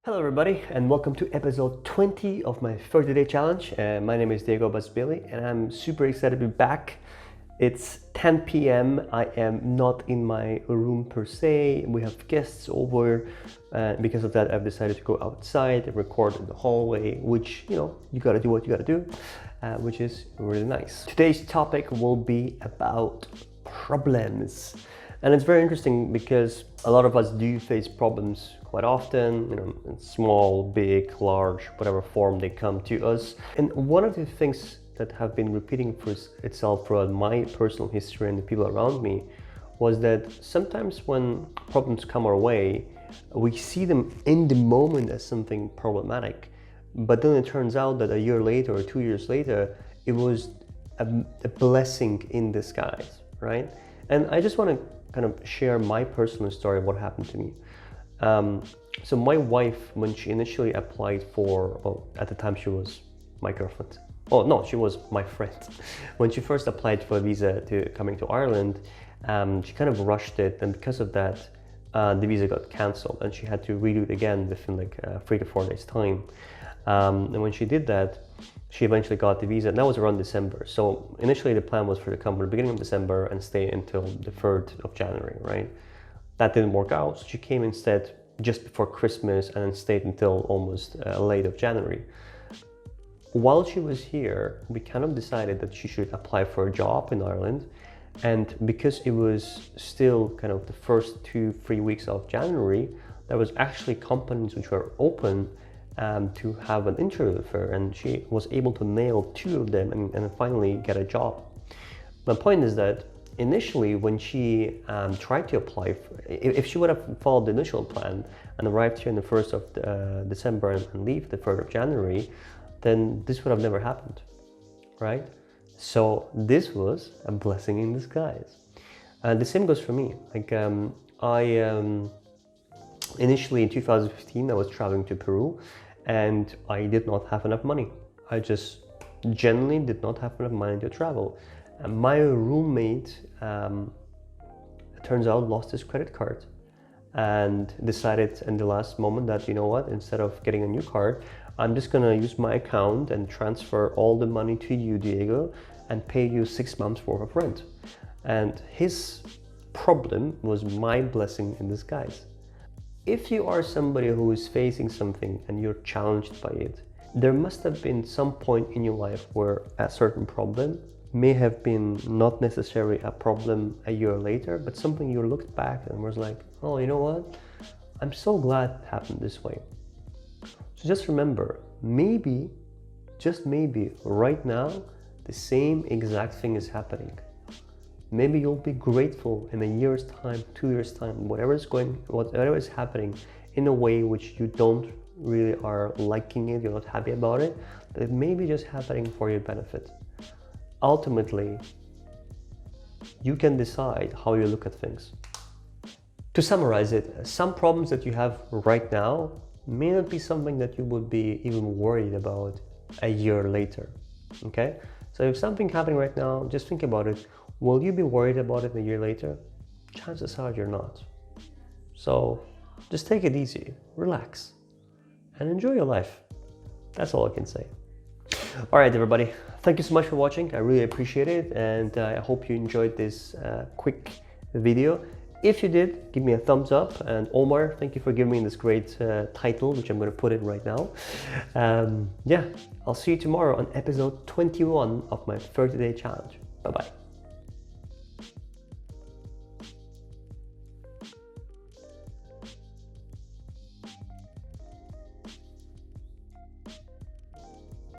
Hello everybody and welcome to episode 20 of my 30-day challenge. My name is Diego Basbili and I'm super excited to be back. It's 10 p.m. I am not in my room per se. We have guests over. Because of that, I've decided to go outside and record in the hallway, which, you gotta do what you gotta do, which is really nice. Today's topic will be about problems. And it's very interesting because a lot of us do face problems quite often, in small, big, large, whatever form they come to us. And one of the things that have been repeating for itself throughout my personal history and the people around me was that sometimes when problems come our way, we see them in the moment as something problematic. But then it turns out that a year later or 2 years later, it was a blessing in disguise, right? And I just want to kind of share my personal story of what happened to me. So my wife, when she initially applied for, well, at the time she was my girlfriend. Oh no, she was my friend. When she first applied for a visa to coming to Ireland, she kind of rushed it, and because of that, the visa got cancelled, and she had to redo it again within like 3 to 4 days time. And when she did that, she eventually got the visa, and that was around December. So initially the plan was for her to come at the beginning of December and stay until the 3rd of January, right? That didn't work out, so she came instead just before Christmas and then stayed until almost late of January. While she was here, we kind of decided that she should apply for a job in Ireland, and because it was still kind of the first 2-3 weeks of January, there was actually companies which were open to have an interview with her, and she was able to nail 2 of them and finally get a job. My point is that initially when she tried to apply, if she would have followed the initial plan and arrived here on the 1st of December and leave the 3rd of January, then this would have never happened, right? So this was a blessing in disguise. The same goes for me. Like initially in 2015, I was traveling to Peru, and I did not have enough money. I just genuinely did not have enough money to travel. And my roommate, it turns out, lost his credit card and decided in the last moment that, you know what, instead of getting a new card, I'm just gonna use my account and transfer all the money to you, Diego, and pay you 6 months worth of rent. And his problem was my blessing in disguise. If you are somebody who is facing something and you're challenged by it, there must have been some point in your life where a certain problem may have been not necessarily a problem a year later, but something you looked back and was like, oh, you know what? I'm so glad it happened this way. So just remember, maybe, just maybe, right now, the same exact thing is happening. Maybe you'll be grateful in a year's time, 2 years' time, whatever is happening in a way which you don't really are liking it, you're not happy about it, but it may be just happening for your benefit. Ultimately, you can decide how you look at things. To summarize it, some problems that you have right now may not be something that you would be even worried about a year later, okay? So if something happening right now, just think about it. Will you be worried about it a year later? Chances are you're not. So just take it easy, relax, and enjoy your life. That's all I can say. All right, everybody. Thank you so much for watching. I really appreciate it, and I hope you enjoyed this quick video. If you did, give me a thumbs up, and Omar, thank you for giving me this great title, which I'm going to put in right now. Yeah, I'll see you tomorrow on episode 21 of my 30-day challenge. Bye-bye.